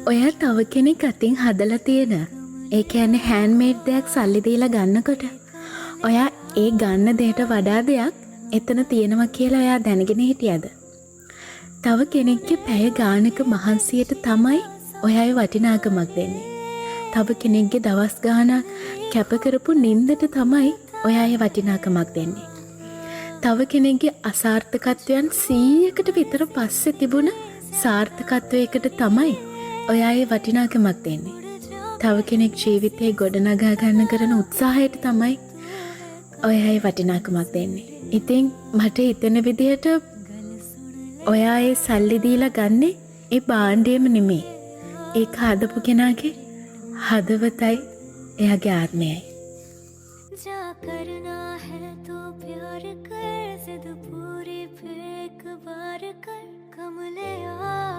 ඔයා තව කෙනෙක් අතින් හදලා තියෙන ඒ කියන්නේ හෑන්ඩ්මේඩ් දෙයක් සල්ලි දීලා ගන්නකොට ඔයා ඒ ගන්න දෙයට වඩා දෙයක් එතන තියෙනවා කියලා ඔයා දැනගෙන හිටියද? තව කෙනෙක්ගේ පැය ගානක මහන්සියට තමයි ඔයාගේ වටිනාකමක් දෙන්නේ. තව කෙනෙක්ගේ දවස් ගානක් කැප කරපු නින්දට තමයි ඔයාගේ වටිනාකමක් දෙන්නේ. තව කෙනෙක්ගේ අසාර්ථකත්වයන් 100කට විතර පස්සේ තිබුණ සාර්ථකත්වයකට තමයි ඔයාගේ වටිනාකමක් දෙන්නේ. තව කෙනෙක් ජීවිතේ ගොඩනගා ගන්න කරන උත්සාහයට තමයි ඔයාගේ වටිනාකමක් දෙන්නේ. ඉතින් මට හිතෙන විදිහට ඔයා ඒ සල්ලි දීලා ගන්නේ ඒ භාණ්ඩයම නෙමෙයි. ඒක හදපු කෙනාගේ හදවතයි එයාගේ ආත්මයයි. जा करना है तो प्यार कर जिद पूरी फिर एक बार कर कमले आ